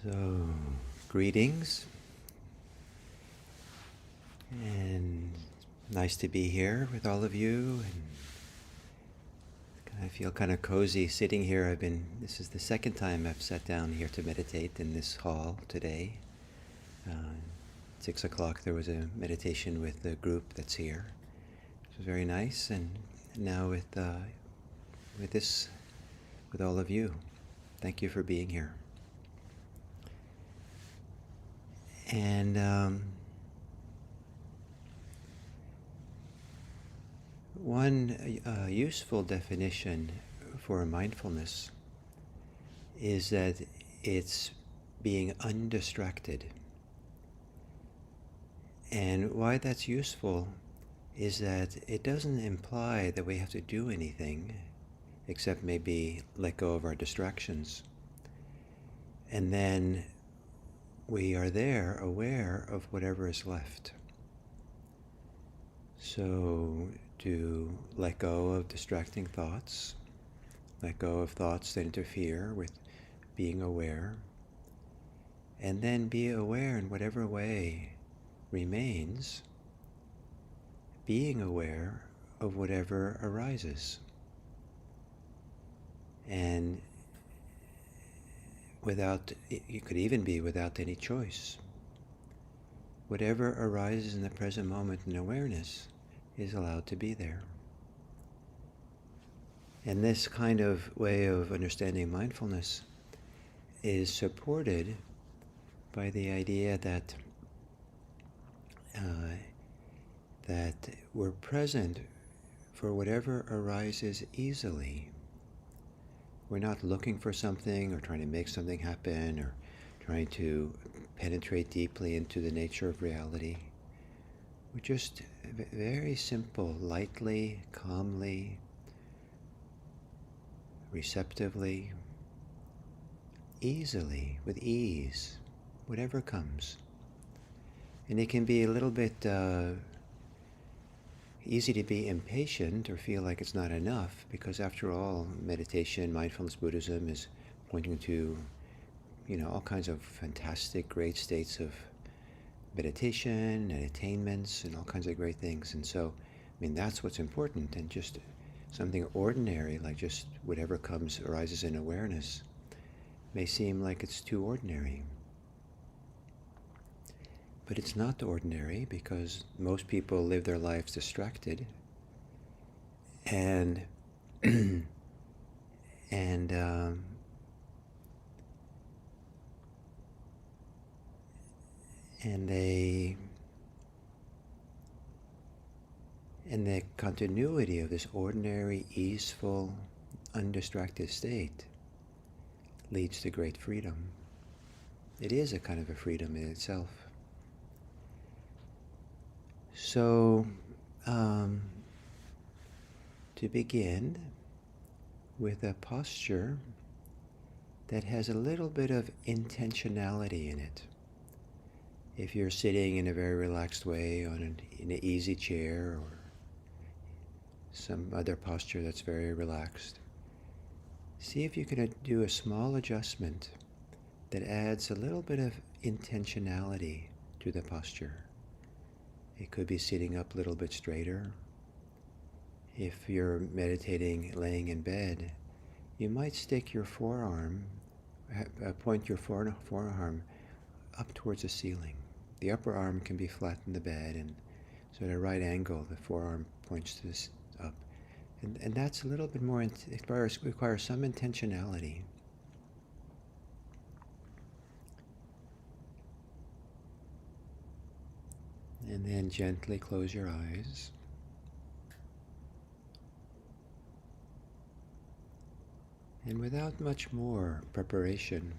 So, greetings, and nice to be here with all of you. And I feel kind of cozy sitting here. This is the second time I've sat down here to meditate in this hall today. 6 o'clock there was a meditation with the group that's here. It was very nice, and now with all of you. Thank you for being here. And one useful definition for mindfulness is that it's being undistracted. And why that's useful is that it doesn't imply that we have to do anything except maybe let go of our distractions. And then we are there aware of whatever is left. So to let go of distracting thoughts, let go of thoughts that interfere with being aware, and then be aware in whatever way remains, being aware of whatever arises. And it could even be without any choice. Whatever arises in the present moment in awareness is allowed to be there. And this kind of way of understanding mindfulness is supported by the idea that we're present for whatever arises easily. We're not looking for something or trying to make something happen or trying to penetrate deeply into the nature of reality. We're just very simple, lightly, calmly, receptively, easily, with ease, whatever comes. And it can be a little bit easy to be impatient or feel like it's not enough, because after all, meditation, mindfulness Buddhism is pointing to, all kinds of fantastic, great states of meditation and attainments and all kinds of great things. And so, that's what's important. And just something ordinary, like just whatever comes, arises in awareness, may seem like it's too ordinary. But it's not ordinary, because most people live their lives distracted, and the continuity of this ordinary, easeful, undistracted state leads to great freedom. It is a kind of a freedom in itself. So, to begin with a posture that has a little bit of intentionality in it. If you're sitting in a very relaxed way in an easy chair or some other posture that's very relaxed, see if you can do a small adjustment that adds a little bit of intentionality to the posture. It could be sitting up a little bit straighter. If you're meditating laying in bed, you might stick your forearm, point your forearm up towards the ceiling. The upper arm can be flat in the bed, and so at a right angle, the forearm points to this up. And that's a little bit more, it requires some intentionality. And then gently close your eyes. And without much more preparation,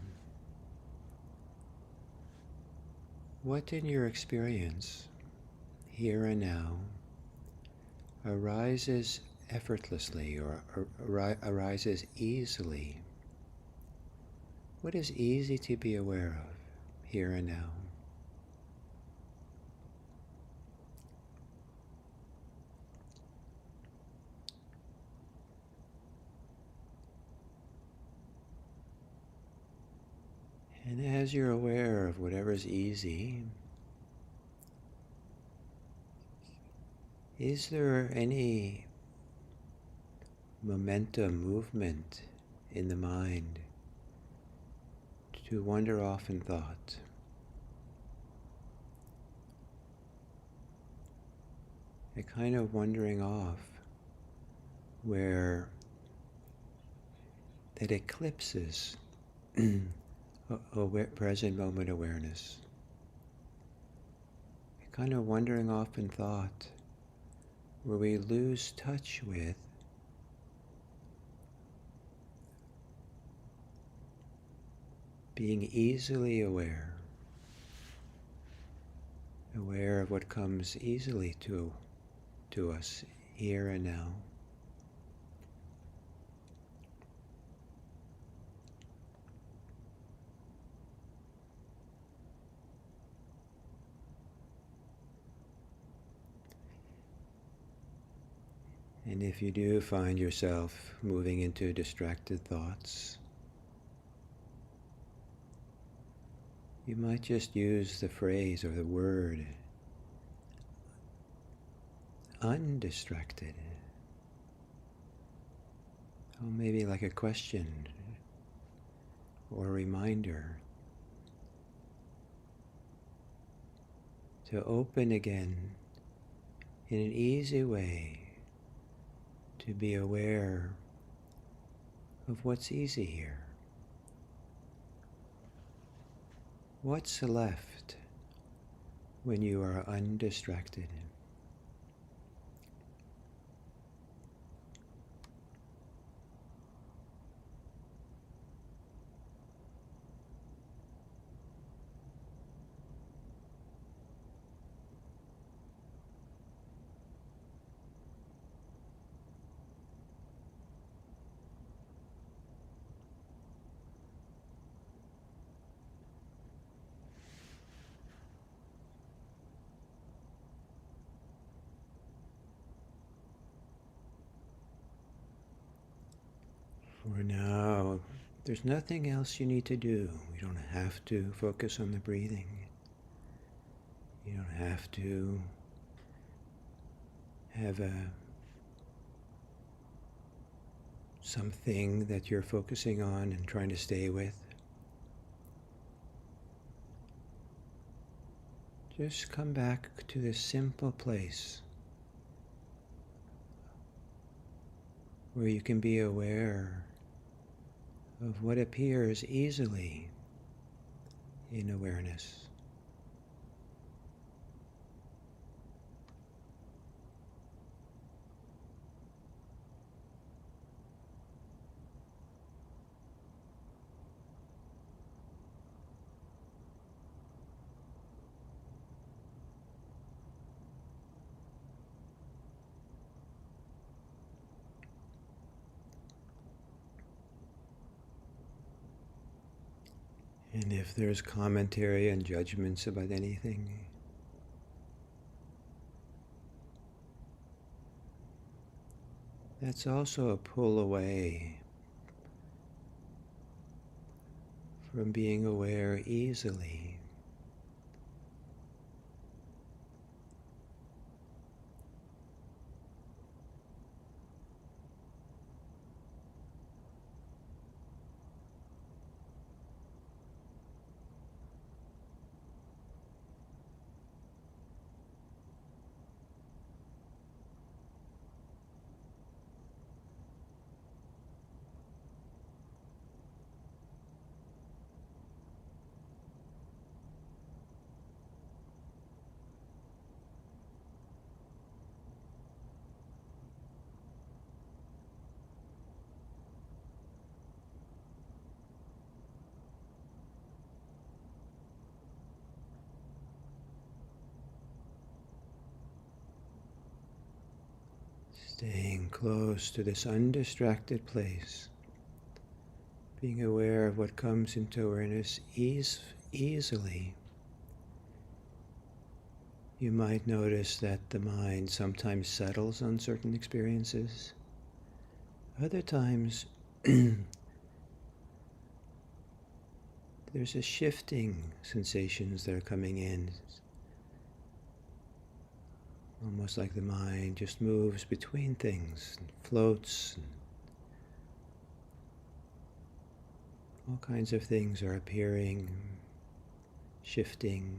what in your experience, here and now, arises effortlessly or arises easily? What is easy to be aware of here and now? And as you're aware of whatever's easy, is there any momentum, movement in the mind to wander off in thought? A kind of wandering off where that eclipses present moment awareness. A kind of wandering off in thought where we lose touch with being easily aware of what comes easily to us here and now. And if you do find yourself moving into distracted thoughts, you might just use the phrase or the word undistracted. Or maybe like a question or a reminder to open again in an easy way to be aware of what's easy here. What's left when you are undistracted? For now, there's nothing else you need to do. You don't have to focus on the breathing. You don't have to have something that you're focusing on and trying to stay with. Just come back to this simple place where you can be aware of what appears easily in awareness. And if there's commentary and judgments about anything, that's also a pull away from being aware easily. Staying close to this undistracted place, being aware of what comes into awareness easily. You might notice that the mind sometimes settles on certain experiences. Other times there's a shifting sensations that are coming in. Almost like the mind just moves between things, and floats, and all kinds of things are appearing, shifting.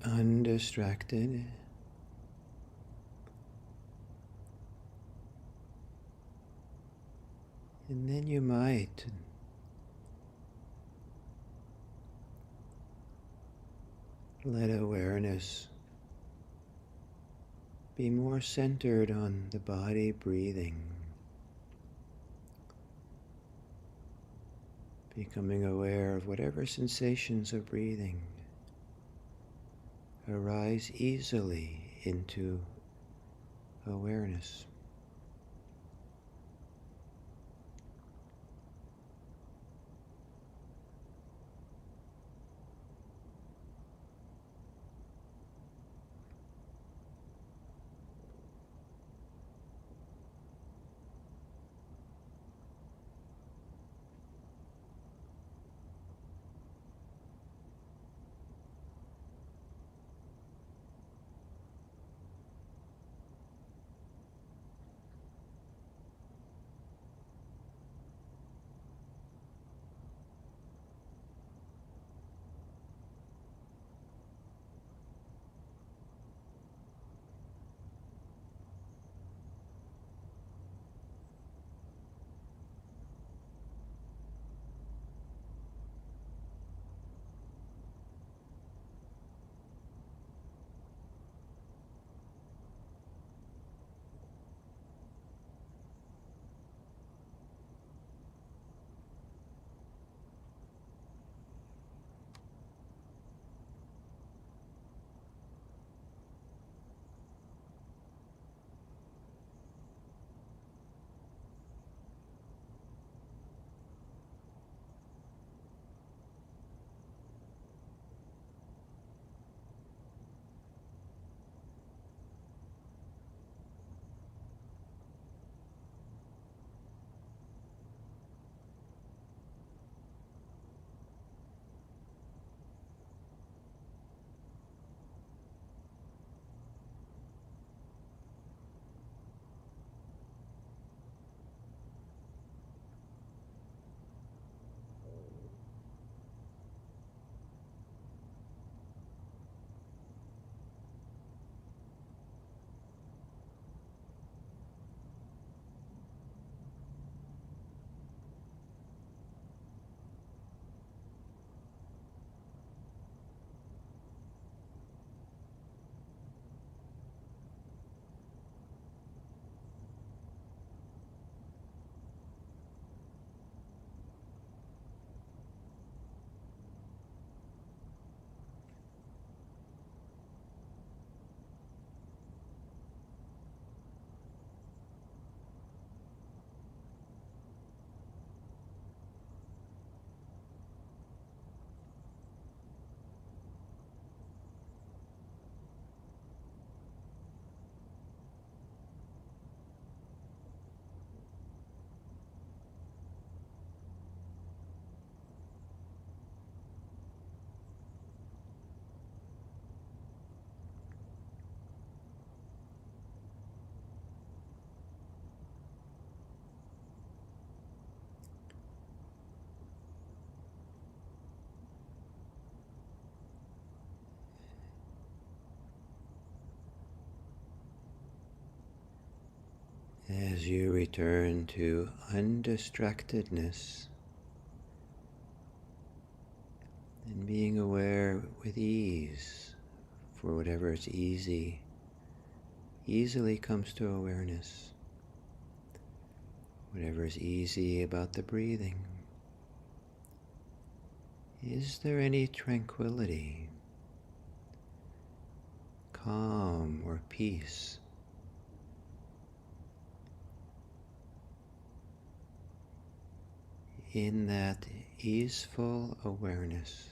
Undistracted. And then you might let awareness be more centered on the body breathing, becoming aware of whatever sensations of breathing arise easily into awareness. As you return to undistractedness and being aware with ease for whatever is easily comes to awareness. Whatever is easy about the breathing. Is there any tranquility, calm, or peace in that easeful awareness?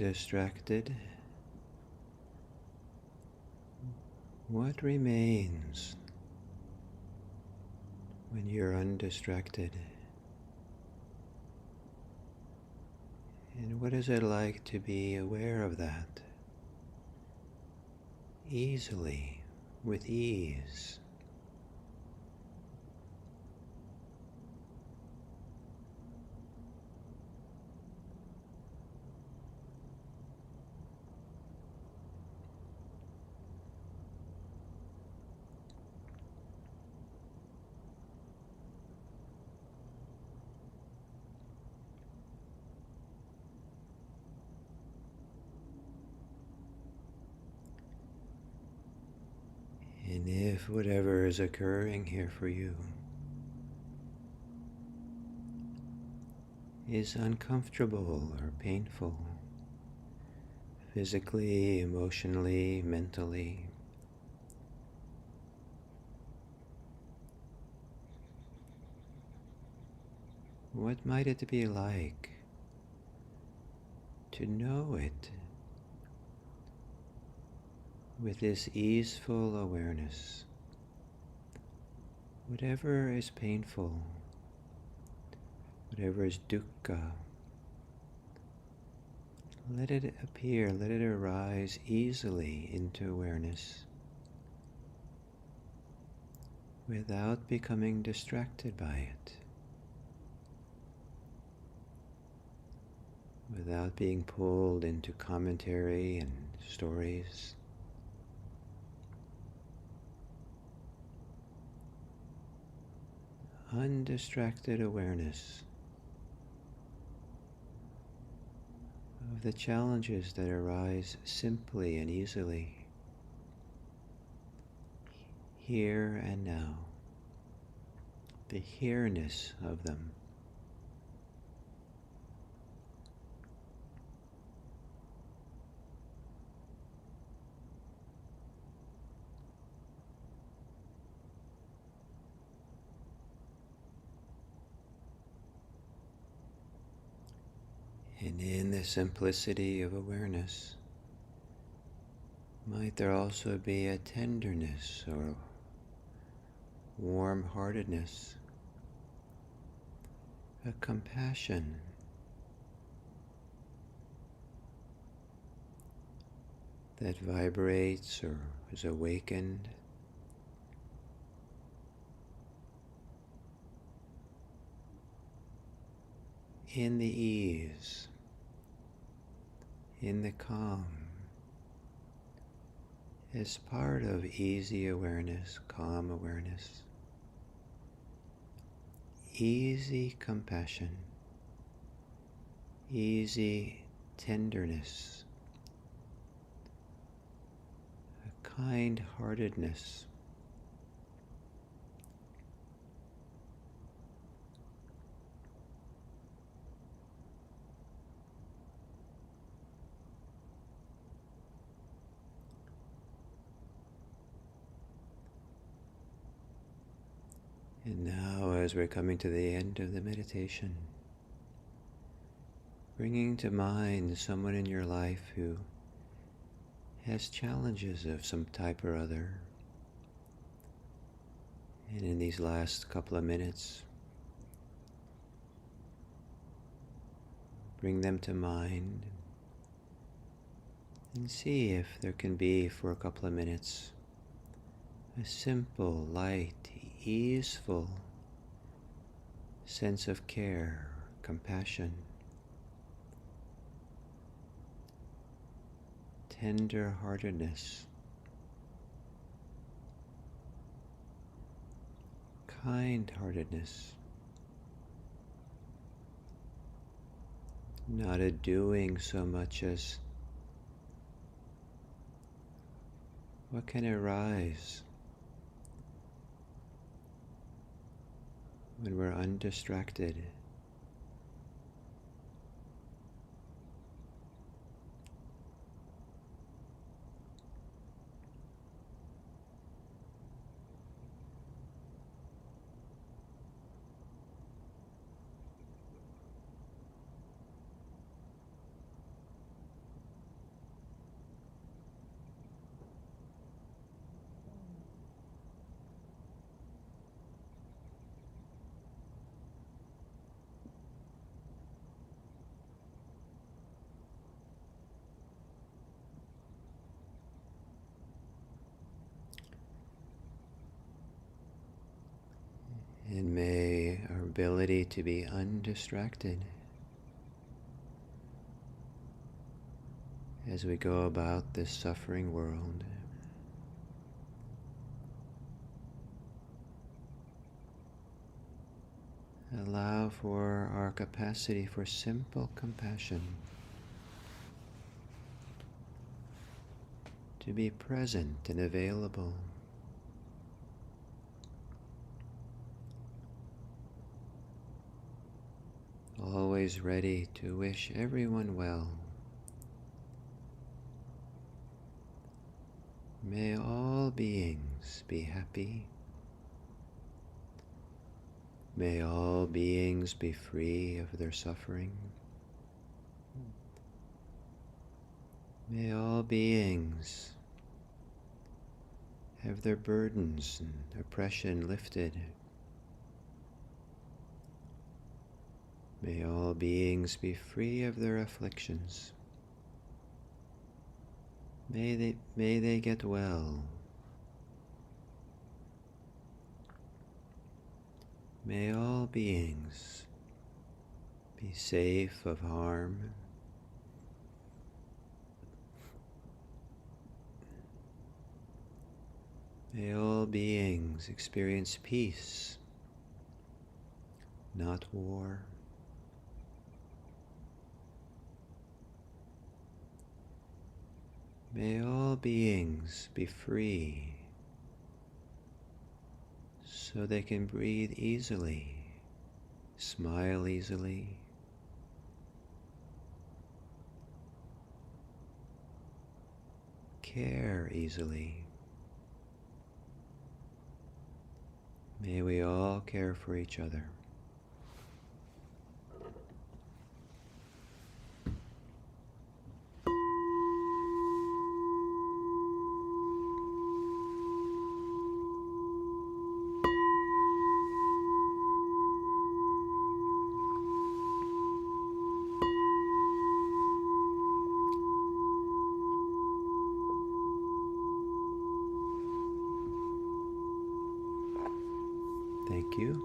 undistracted, what remains when you're undistracted? And what is it like to be aware of that easily, with ease? And if whatever is occurring here for you is uncomfortable or painful, physically, emotionally, mentally, what might it be like to know it with this easeful awareness? Whatever is painful, whatever is dukkha, let it appear, let it arise easily into awareness without becoming distracted by it, without being pulled into commentary and stories. Undistracted awareness of the challenges that arise simply and easily, here and now, the here-ness of them. And in the simplicity of awareness, might there also be a tenderness or warm-heartedness, a compassion that vibrates or is awakened in the ease, in the calm, as part of easy awareness, calm awareness, easy compassion, easy tenderness, a kind-heartedness. And now, as we're coming to the end of the meditation, bringing to mind someone in your life who has challenges of some type or other. And in these last couple of minutes, bring them to mind and see if there can be, for a couple of minutes, a simple, light, easeful sense of care, compassion, tender-heartedness, kind-heartedness, not a doing so much as what can arise when we're undistracted. And may our ability to be undistracted as we go about this suffering world allow for our capacity for simple compassion to be present and available. Always ready to wish everyone well. May all beings be happy. May all beings be free of their suffering. May all beings have their burdens and oppression lifted. May all beings be free of their afflictions. May they get well. May all beings be safe of harm. May all beings experience peace, not war. May all beings be free so they can breathe easily, smile easily, care easily. May we all care for each other. Thank you.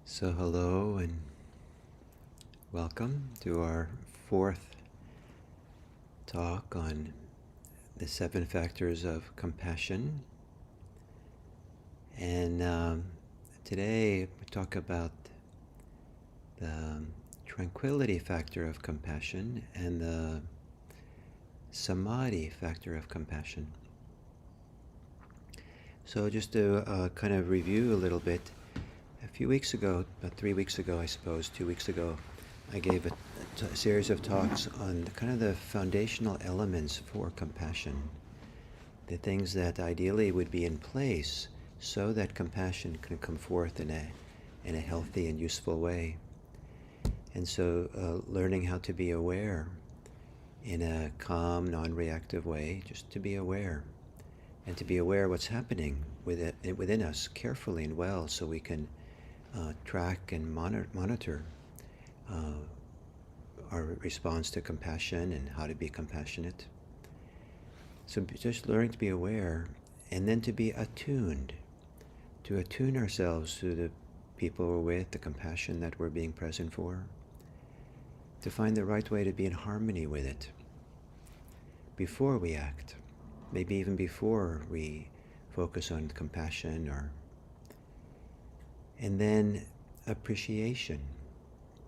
So hello and welcome to our fourth talk on the 7 factors of compassion. And today we talk about the tranquility factor of compassion and the Samadhi factor of compassion. So just to kind of review a little bit, a few weeks ago, about 3 weeks ago, I suppose, 2 weeks ago, I gave a series of talks on kind of the foundational elements for compassion, the things that ideally would be in place so that compassion can come forth in a healthy and useful way. And so learning how to be aware in a calm, non-reactive way, just to be aware, and to be aware what's happening within us carefully and well, so we can track and monitor our response to compassion and how to be compassionate. So just learning to be aware, and then to be attuned, to attune ourselves to the people we're with, the compassion that we're being present for, to find the right way to be in harmony with it before we act, maybe even before we focus on compassion, and then appreciation,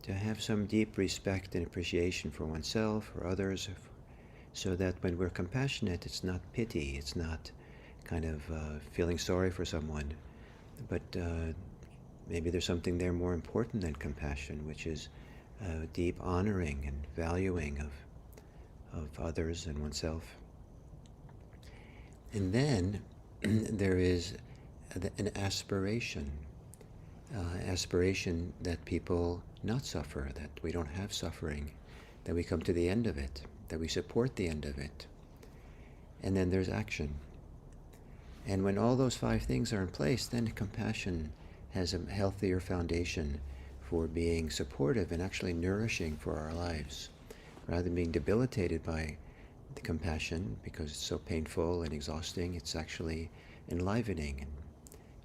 to have some deep respect and appreciation for oneself or others, so that when we're compassionate, it's not pity, it's not kind of feeling sorry for someone, but maybe there's something there more important than compassion, which is deep honoring and valuing of others and oneself. And then there is an aspiration that people not suffer, that we don't have suffering, that we come to the end of it, that we support the end of it. And then there's action. And when all those 5 things are in place, then compassion has a healthier foundation for being supportive and actually nourishing for our lives, rather than being debilitated by the compassion because it's so painful and exhausting. It's actually enlivening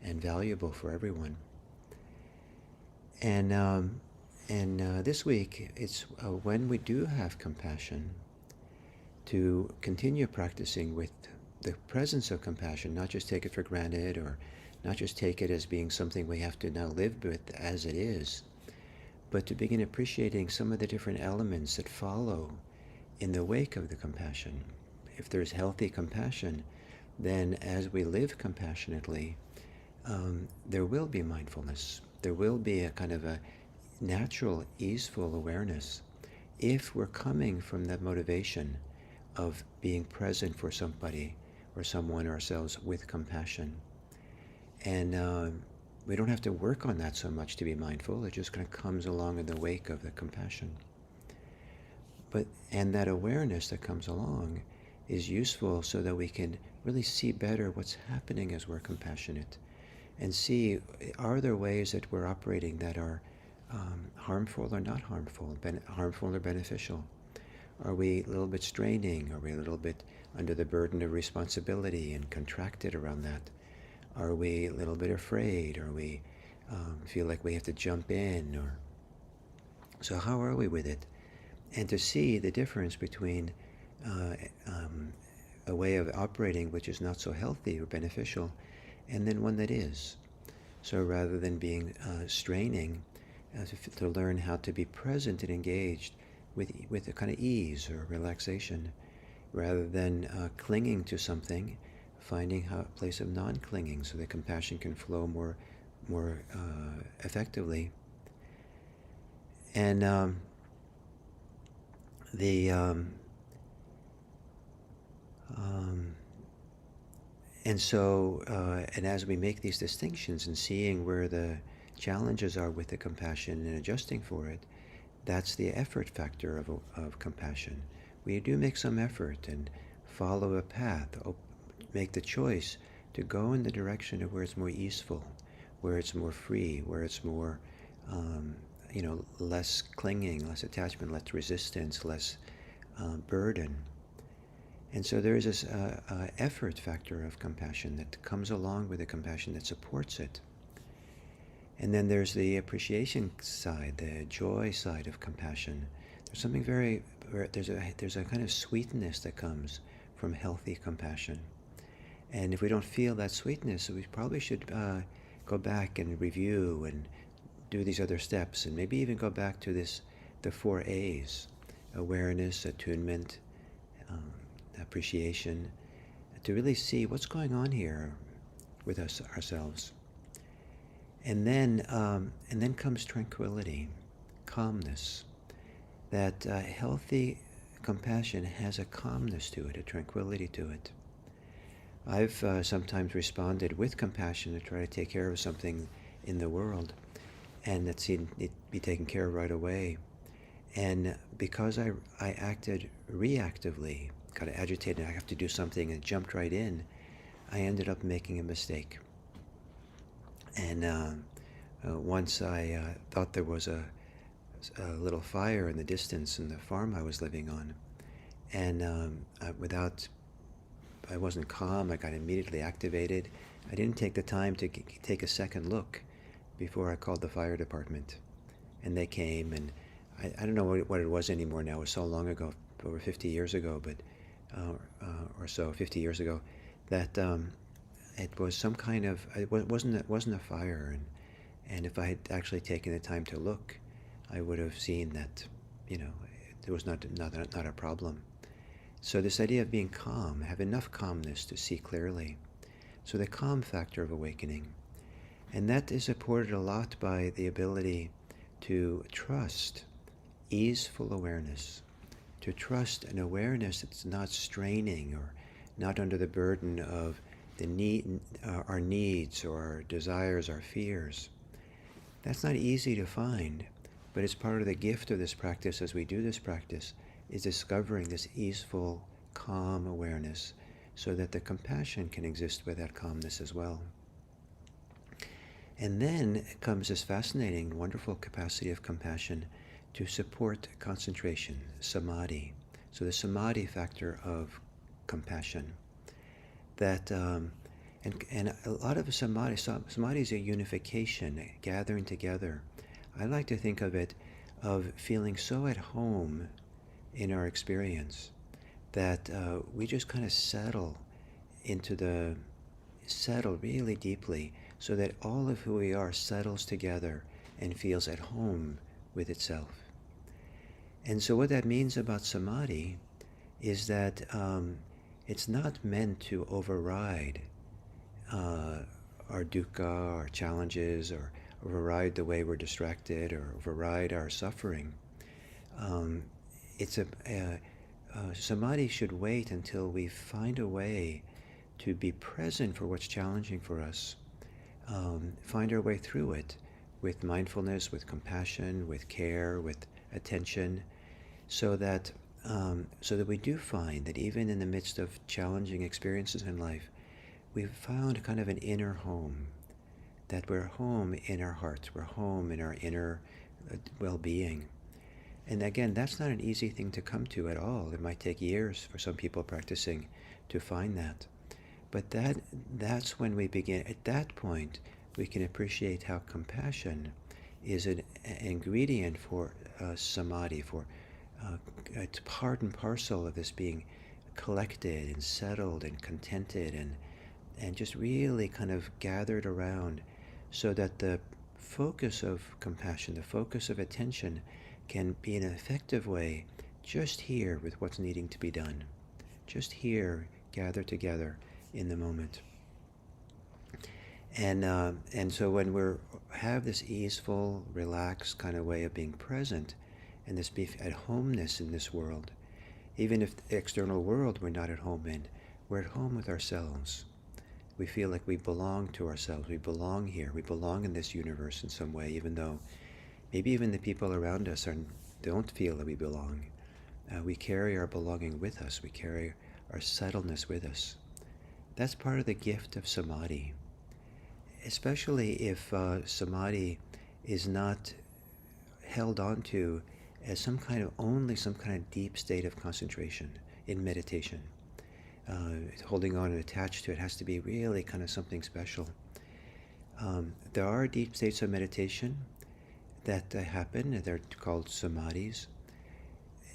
and valuable for everyone. And this week, it's when we do have compassion, to continue practicing with the presence of compassion, not just take it for granted, or not just take it as being something we have to now live with as it is, but to begin appreciating some of the different elements that follow in the wake of the compassion. If there's healthy compassion, then as we live compassionately, there will be mindfulness. There will be a kind of a natural, easeful awareness if we're coming from that motivation of being present for somebody or someone or ourselves with compassion. And we don't have to work on that so much to be mindful. It just kind of comes along in the wake of the compassion. And that awareness that comes along is useful so that we can really see better what's happening as we're compassionate, and see, are there ways that we're operating that are harmful or not harmful, harmful or beneficial? Are we a little bit straining? Are we a little bit under the burden of responsibility and contracted around that? Are we a little bit afraid? Or we feel like we have to jump in? So how are we with it? And to see the difference between a way of operating which is not so healthy or beneficial, and then one that is. So rather than being straining, to learn how to be present and engaged with a kind of ease or relaxation, rather than clinging to something, finding a place of non-clinging so that compassion can flow more effectively. And and as we make these distinctions and seeing where the challenges are with the compassion and adjusting for it, that's the effort factor of compassion. We do make some effort and follow a path, make the choice to go in the direction of where it's more easeful, where it's more free, where it's more, less clinging, less attachment, less resistance, less burden. And so there is this effort factor of compassion that comes along with the compassion that supports it. And then there's the appreciation side, the joy side of compassion. There's something there's a kind of sweetness that comes from healthy compassion. And if we don't feel that sweetness, we probably should go back and review and do these other steps, and maybe even go back to the 4 A's: awareness, attunement, appreciation, to really see what's going on here with ourselves. And then comes tranquility, calmness. That healthy compassion has a calmness to it, a tranquility to it. I've sometimes responded with compassion to try to take care of something in the world, and that seen it be taken care of right away. And because I acted reactively, got agitated, I have to do something, and jumped right in, I ended up making a mistake. And once I thought there was a little fire in the distance in the farm I was living on. And I wasn't calm. I got immediately activated. I didn't take the time to take a second look before I called the fire department. And they came, and I don't know what it was anymore now. It was so long ago, over 50 years ago, but or so, 50 years ago, that it was some kind of, it wasn't a fire. And if I had actually taken the time to look, I would have seen that, it was not a problem. So this idea of being calm, have enough calmness to see clearly. So the calm factor of awakening. And that is supported a lot by the ability to trust easeful awareness, to trust an awareness that's not straining or not under the burden of our needs or our desires, our fears. That's not easy to find, but it's part of the gift of this practice as we do this practice, is discovering this easeful, calm awareness so that the compassion can exist with that calmness as well. And then comes this fascinating, wonderful capacity of compassion to support concentration, samadhi. So the samadhi factor of compassion. That and a lot of samadhi is a unification, a gathering together. I like to think of it of feeling so at home in our experience that we just kind of settle really deeply, so that all of who we are settles together and feels at home with itself. And so what that means about samadhi is that it's not meant to override our dukkha, our challenges, or override the way we're distracted, or override our suffering. Samadhi should wait until we find a way to be present for what's challenging for us, find our way through it with mindfulness, with compassion, with care, with attention, so that we do find that even in the midst of challenging experiences in life, we've found kind of an inner home, that we're home in our hearts, we're home in our inner well-being. And again, that's not an easy thing to come to at all. It might take years for some people practicing to find that. But that's when we begin. At that point, we can appreciate how compassion is an ingredient for samadhi, it's part and parcel of this being collected and settled and contented and just really kind of gathered around, so that the focus of compassion, the focus of attention, can be in an effective way just here with what's needing to be done. Just here, gathered together in the moment. And so when we have this easeful, relaxed kind of way of being present, and this be at homeness in this world, even if the external world we're not at home in, we're at home with ourselves. We feel like we belong to ourselves. We belong here. We belong in this universe in some way, even though maybe even the people around us don't feel that we belong. We carry our belonging with us. We carry our settledness with us. That's part of the gift of samadhi, especially if samadhi is not held onto as some kind of deep state of concentration in meditation. Holding on and attached to it has to be really kind of something special. There are deep states of meditation that happen. They're called samadhis.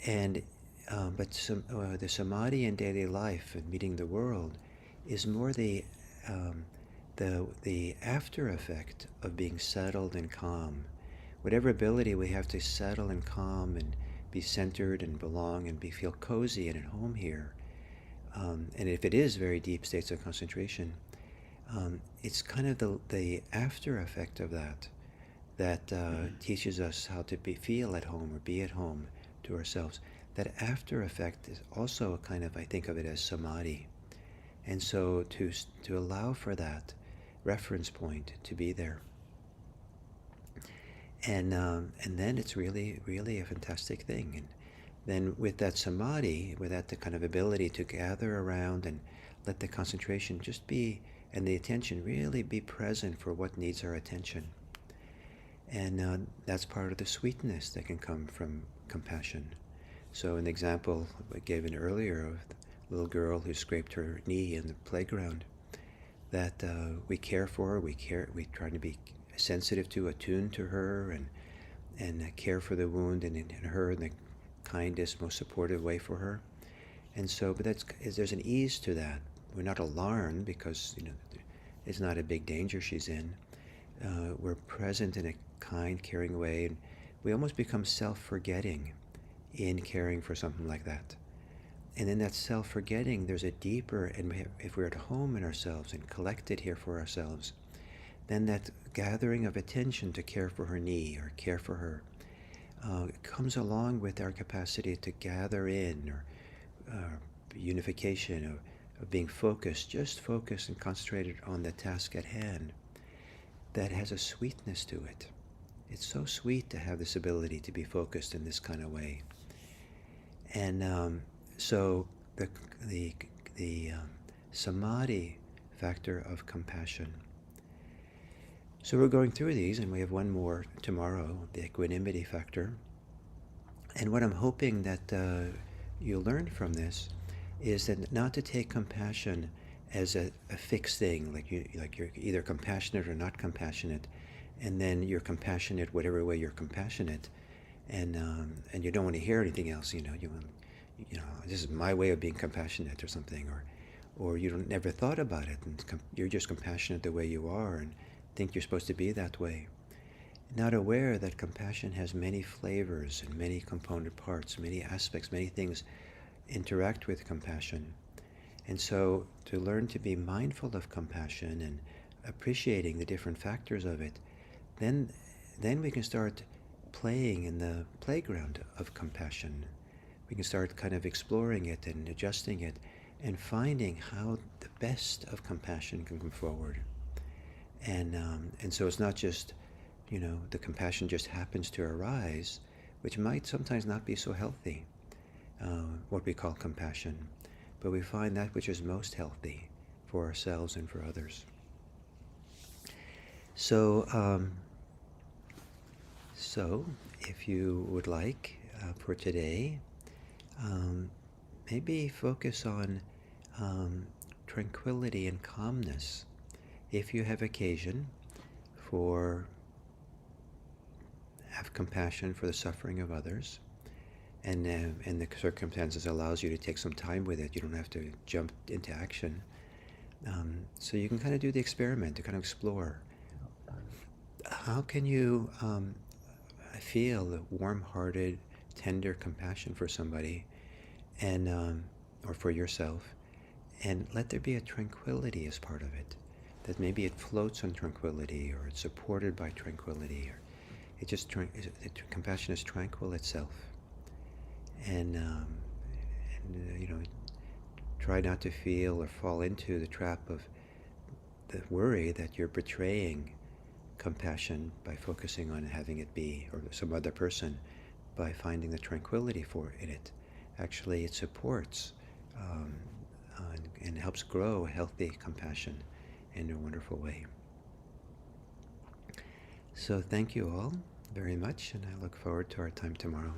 But the samadhi in daily life and meeting the world is more the after effect of being settled and calm. Whatever ability we have to settle and calm and be centered and belong and feel cozy and at home here, and if it is very deep states of concentration, it's kind of the after effect of that teaches us how to feel at home or be at home to ourselves. That after effect is also a kind of, I think of it as samadhi. And so to allow for that reference point to be there. And then it's really, really a fantastic thing. And then with that samadhi, with that the kind of ability to gather around and let the concentration just be, and the attention really be present for what needs our attention. And that's part of the sweetness that can come from compassion. So an example I gave in earlier of the little girl who scraped her knee in the playground, that we care for her, we try to be sensitive to, attuned to her, and care for the wound and in her in the kindest, most supportive way for her. And so, but there's an ease to that. We're not alarmed because it's not a big danger she's in. We're present in a kind, caring way, and we almost become self-forgetting in caring for something like that. And in that self-forgetting, there's a deeper, and if we're at home in ourselves and collected here for ourselves, then that gathering of attention to care for her knee or care for her comes along with our capacity to gather in, or unification of being focused, just focused and concentrated on the task at hand. That has a sweetness to it. It's so sweet to have this ability to be focused in this kind of way. And so the Samadhi factor of compassion. So we're going through these, and we have one more tomorrow, the equanimity factor. And what I'm hoping that you'll learn from this is that not to take compassion as a fixed thing, like you're either compassionate or not compassionate, and then you're compassionate whatever way you're compassionate, and you don't want to hear anything else. This is my way of being compassionate or something, or you never thought about it, and you're just compassionate the way you are, and think you're supposed to be that way. Not aware that compassion has many flavors and many component parts, many aspects, many things interact with compassion. And so to learn to be mindful of compassion and appreciating the different factors of it, then we can start playing in the playground of compassion. We can start kind of exploring it and adjusting it and finding how the best of compassion can come forward. And so it's not just, the compassion just happens to arise, which might sometimes not be so healthy, what we call compassion. But we find that which is most healthy for ourselves and for others. So, if you would like, for today, maybe focus on tranquility and calmness. If you have occasion, have compassion for the suffering of others, and the circumstances allows you to take some time with it. You don't have to jump into action. So you can kind of do the experiment to kind of explore. How can you feel the warm-hearted, tender compassion for somebody, and or for yourself, and let there be a tranquility as part of it. That maybe it floats on tranquility, or it's supported by tranquility, or it just compassion is tranquil itself. And try not to feel or fall into the trap of the worry that you're betraying compassion by focusing on having it be, or some other person, by finding the tranquility in it. Actually, it supports and helps grow a healthy compassion in a wonderful way. So thank you all very much, and I look forward to our time tomorrow.